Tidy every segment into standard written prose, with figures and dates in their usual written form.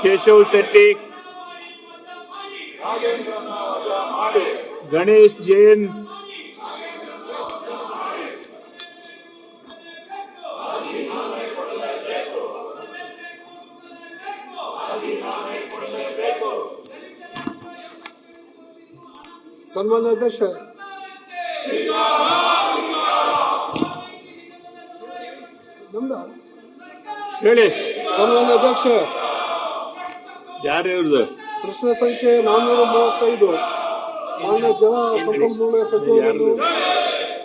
ಕೇಶವ್ ಶೆಟ್ಟಿ, ಗಣೇಶ್ ಜೈನ್, ಸನ್ಮಾನ್ಯ ಅಧ್ಯಕ್ಷ, ಹೇಳಿ. ಸನ್ಮಾನ್ಯ ಅಧ್ಯಕ್ಷ, ಯಾರು ಇವ್ರದ್ದು? ಪ್ರಶ್ನೆ ಸಂಖ್ಯೆ 435 ಮಾನ್ಯ ಜಲ ಸಂಪನ್ಮೂಲ ಸಚಿವರನ್ನು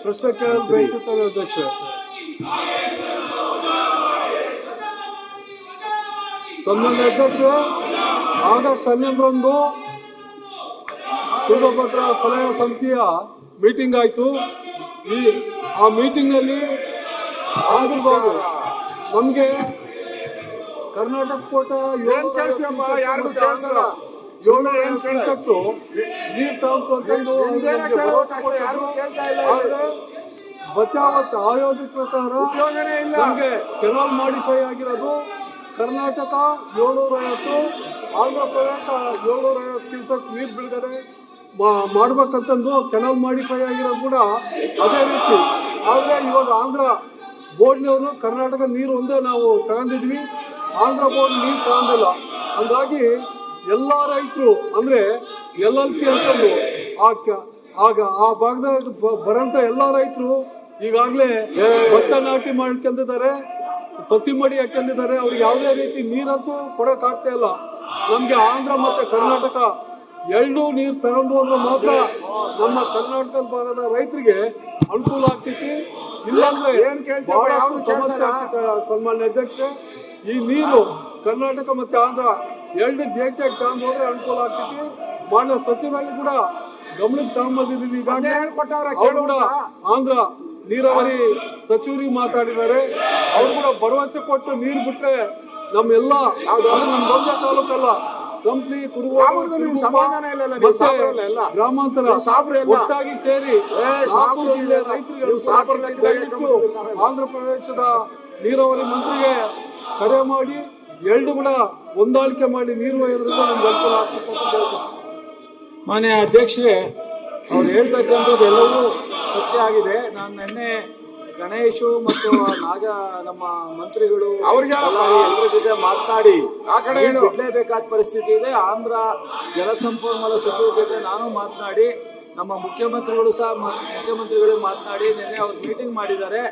ಪ್ರಶ್ನೆ ಕೇಳಲು ಬಯಸುತ್ತೇನೆ ಅಧ್ಯಕ್ಷ. ಸನ್ಮಾನ್ಯ ಅಧ್ಯಕ್ಷ, ಆಗಸ್ಟ್ 11ರಂದು ತುಂಗಭದ್ರಾ ಸಲಹಾ ಸಮಿತಿಯ ಮೀಟಿಂಗ್ ಆಯಿತು. ಆ ಮೀಟಿಂಗ್ನಲ್ಲಿ ಆಂಧ್ರದವರು ನಮಗೆ ಕರ್ನಾಟಕ ಕೋಟ 7 ನೀರು ತಗೊಂಡು ಆದ್ರೆ ಬಚಾವತ್ ಆಯೋಗದ ಪ್ರಕಾರ ನಮಗೆ ಕೆನಾಲ್ ಮಾಡಿಫೈ ಆಗಿರೋದು ಕರ್ನಾಟಕ 750, ಆಂಧ್ರ ಪ್ರದೇಶ 750 ಕ್ಯೂಸೆಕ್ಸ್ ನೀರು ಬಿಡುಗಡೆ ಮಾಡ್ಬೇಕಂತಂದು ಕೆನಾಲ್ ಮಾಡಿಫೈ ಆಗಿರೋ ಕೂಡ ಅದೇ ರೀತಿ. ಆದರೆ ಇವಾಗ ಆಂಧ್ರ ಬೋರ್ಡ್ನವರು ಕರ್ನಾಟಕ ನೀರು ಒಂದೇ ನಾವು ತಗೊಂಡಿದ್ವಿ, ಆಂಧ್ರ ಬೋರ್ಡ್ ನೀರು ತಗೊಂಡಿಲ್ಲ. ಹಂಗಾಗಿ ಎಲ್ಲ ರೈತರು ಅಂದರೆ LLC ಅಂತಂದು ಆಗ ಆ ಭಾಗದಾಗ ಬರೋಂಥ ಎಲ್ಲ ರೈತರು ಈಗಾಗಲೇ ಭತ್ತ ನಾಟಿ ಮಾಡ್ಕೊಂಡಿದ್ದಾರೆ, ಸಸಿ ಮಡಿ ಹಾಕೊಂಡಿದ್ದಾರೆ. ಅವ್ರಿಗೆ ಯಾವುದೇ ರೀತಿ ನೀರಂತೂ ಕೊಡೋಕ್ಕಾಗ್ತಾ ಇಲ್ಲ. ನಮಗೆ ಆಂಧ್ರ ಮತ್ತು ಕರ್ನಾಟಕ ಎರಡೂ ನೀರು ತಗೊಂಡು ಹೋದ್ರೆ ಮಾತ್ರ ನಮ್ಮ ಕರ್ನಾಟಕದ ಭಾಗದ ರೈತರಿಗೆ ಅನುಕೂಲ ಆಗ್ತೈತಿ. ಇಲ್ಲಾಂದ್ರೆ ಬಹಳಷ್ಟು ಸಮಸ್ಯೆ ಆಗ್ತೈತೆ. ಸನ್ಮಾನ್ಯ ಅಧ್ಯಕ್ಷ, ಈ ನೀರು ಕರ್ನಾಟಕ ಮತ್ತು ಆಂಧ್ರ ಎರಡು ಜೇಟಿಯಾಗಿ ತಗೊಂಡು ಹೋದ್ರೆ ಅನುಕೂಲ ಆಗ್ತೈತಿ. ಮಾನ್ಯ ಸಚಿವರಲ್ಲಿ ಕೂಡ ಗಮನಕ್ಕೆ ತಗೊಂಡ್ಬಂದಿದ್ದೀವಿ. ಈಗಾಗಲೇ ಅವರು ಕೂಡ ಆಂಧ್ರ ನೀರಾವರಿ ಸಚಿವರಿಗೆ ಮಾತಾಡಿದ್ದಾರೆ. ಅವ್ರು ಕೂಡ ಭರವಸೆ ಕೊಟ್ಟು ನೀರು ಬಿಟ್ರೆ ನಮ್ಮೆಲ್ಲ ನಮ್ದೊಂದೇ ತಾಲೂಕಲ್ಲ, ಕಂಪ್ಲಿ ಗ್ರಾಮಾಂತರ ಒಟ್ಟಾಗಿ ಸೇರಿ 4 ಜಿಲ್ಲೆ ರೈತರಿಗೆ ಆಂಧ್ರ ಪ್ರದೇಶದ ನೀರಾವರಿ ಮಂತ್ರಿಗೆ ಕರೆ ಮಾಡಿ ಎರಡು ಕೂಡ ಹೊಂದಾಣಿಕೆ ಮಾಡಿ ನೀರು ಒಯ್ಯೋದ್ರಿಂದ ನಮ್ಗೆ ಅನುಕೂಲ ಆಗ್ತದೆ. ಮಾನ್ಯ ಅಧ್ಯಕ್ಷರೇ, ಅವ್ರು ಹೇಳ್ತಕ್ಕಂಥದ್ದು ಎಲ್ಲವೂ ಸತ್ಯ ಆಗಿದೆ. ನಾನು ನಿನ್ನೆ ಗಣೇಶು ಮತ್ತು ನಮ್ಮ ಮಂತ್ರಿಗಳು ಎಲ್ಲರ ಜೊತೆ ಮಾತನಾಡಿ ಬಿಡಲೇಬೇಕಾದ ಪರಿಸ್ಥಿತಿ ಇದೆ. ಆಂಧ್ರ ಜಲಸಂಪನ್ಮೂಲ ಸಚಿವರ ಜೊತೆ ನಾನು ಮಾತನಾಡಿ, ನಮ್ಮ ಮುಖ್ಯಮಂತ್ರಿಗಳು ಮಾತನಾಡಿ ನಿನ್ನೆ ಅವ್ರು ಮೀಟಿಂಗ್ ಮಾಡಿದ್ದಾರೆ.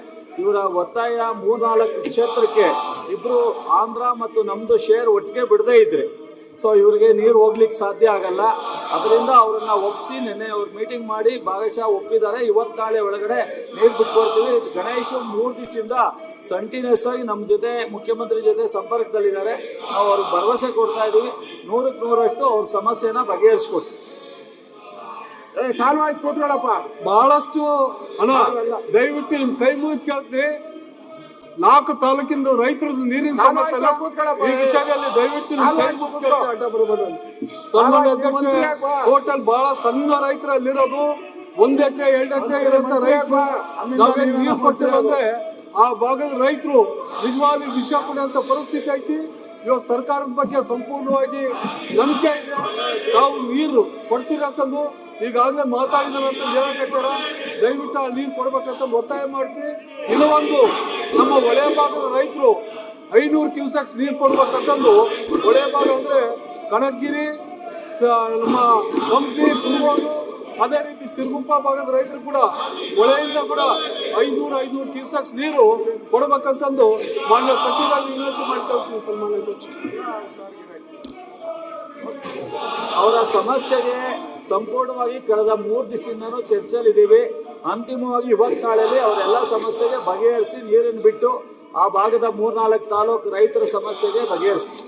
ಇವರ ಒತ್ತಾಯ 3-4 ಕ್ಷೇತ್ರಕ್ಕೆ ಇಬ್ಬರು ಆಂಧ್ರ ಮತ್ತು ನಮ್ಮದು ಶೇರ್ ಒಟ್ಟಿಗೆ ಬಿಡದೇ ಇದ್ರೆ ಸೊ ಇವರಿಗೆ ನೀರು ಹೋಗ್ಲಿಕ್ಕೆ ಸಾಧ್ಯ ಆಗಲ್ಲ. ಅದರಿಂದ ಅವರನ್ನು ಒಪ್ಪಿಸಿ ನಿನ್ನೆ ಅವ್ರು ಮೀಟಿಂಗ್ ಮಾಡಿ ಭಾಗಶಃ ಒಪ್ಪಿದ್ದಾರೆ. ಇವತ್ತು ನಾಳೆ ಒಳಗಡೆ ನೀರು ಬಿಟ್ಕೊಡ್ತೀವಿ. ಗಣೇಶ್ 3 ದಿವಸದಿಂದ ಕಂಟಿನ್ಯೂಸ್ ಆಗಿ ನಮ್ಮ ಜೊತೆ ಮುಖ್ಯಮಂತ್ರಿ ಜೊತೆ ಸಂಪರ್ಕದಲ್ಲಿದ್ದಾರೆ. ನಾವು ಅವ್ರಿಗೆ ಭರವಸೆ ಕೊಡ್ತಾ ಇದ್ದೀವಿ. 100ಕ್ಕೆ 100ರಷ್ಟು ಅವ್ರ ಸಮಸ್ಯೆನ ಬಗೆಹರಿಸ್ಕೊಡ್ತೀವಿ. ಬಹಳಷ್ಟು ಅಣ್ಣ, ದಯವಿಟ್ಟು ನಿಮ್ ಕೈ ಮುಗಿದು ಕೇಳ್ತೀವಿ. 4 ತಾಲೂಕಿಂದ ರೈತರು ನೀರಿನ ಸಮಸ್ಯೆ ಈ ವಿಷಯದಲ್ಲಿ ದಯವಿಟ್ಟು ಅಡ್ಡ ಬರಬೇಡ. ಸನ್ಮಾನ್ಯ ಅಧ್ಯಕ್ಷ, ಟೋಟಲ್ ಬಹಳ ಸಣ್ಣ ರೈತರಲ್ಲಿರೋದು 1 ಎಕರೆ 2 ಎಕರೆ ಇರೋಂಥ ರೈತರು ನಾವೇನು ನೀರು ಕೊಟ್ಟಿಲ್ಲ ಅಂದ್ರೆ ಆ ಭಾಗದ ರೈತರು ನಿಜವಾಗಿ ವಿಷ ಕೊಡುವಂತ ಪರಿಸ್ಥಿತಿ ಐತಿ. ಇವಾಗ ಸರ್ಕಾರದ ಬಗ್ಗೆ ಸಂಪೂರ್ಣವಾಗಿ ನಂಬಿಕೆ ಇದೆ. ನಾವು ನೀರು ಕೊಡ್ತೀರಂತಂದು ಈಗಾಗಲೇ ಮಾತಾಡಿದಾರಂತ ಹೇಳಕತ್ತಾರ. ದಯವಿಟ್ಟು ಆ ನೀರು ಕೊಡ್ಬೇಕಂತ ಒತ್ತಾಯ ಮಾಡ್ತೀವಿ. ಇನ್ನೊಂದು, ನಮ್ಮ ಹೊಳೆ ಭಾಗದ ರೈತರು 500 ಕ್ಯೂಸೆಕ್ಸ್ ನೀರು ಕೊಡ್ಬೇಕಂತಂದು, ಹೊಳೆ ಭಾಗ ಅಂದ್ರೆ ಕನಕಗಿರಿ, ನಮ್ಮ ಕಂಪ್ಲಿ, ಕುರುಗೋಡು, ಅದೇ ರೀತಿ ಸಿರುಗುಪ್ಪ ಭಾಗದ ರೈತರು ಕೂಡ ಹೊಳೆಯಿಂದ ಕೂಡ 500 ಕ್ಯೂಸೆಕ್ಸ್ ನೀರು ಕೊಡ್ಬೇಕಂತಂದು ಮಾನ್ಯ ಸಚಿವರಲ್ಲಿ ವಿನಂತಿ ಮಾಡ್ಕೊಳ್ತೀವಿ. ಸನ್ಮಾನ್ಯ ಅಧ್ಯಕ್ಷ, ಅವರ ಸಮಸ್ಯೆಗೆ ಸಂಪೂರ್ಣವಾಗಿ ಕಳೆದ 3 ದಿವಸದಿಂದನೂ ಚರ್ಚೆಯಲ್ಲಿದ್ದೀವಿ. ಅಂತಿಮವಾಗಿ ಇವತ್ತು ನಾಳೆಯಲ್ಲಿ ಅವರೆಲ್ಲ ಸಮಸ್ಯೆಗೆ ಬಗೆಹರಿಸಿ ನೀರನ್ನು ಬಿಟ್ಟು ಆ ಭಾಗದ 3-4 ತಾಲೂಕು ರೈತರ ಸಮಸ್ಯೆಗೆ ಬಗೆಹರಿಸ್ತೀವಿ.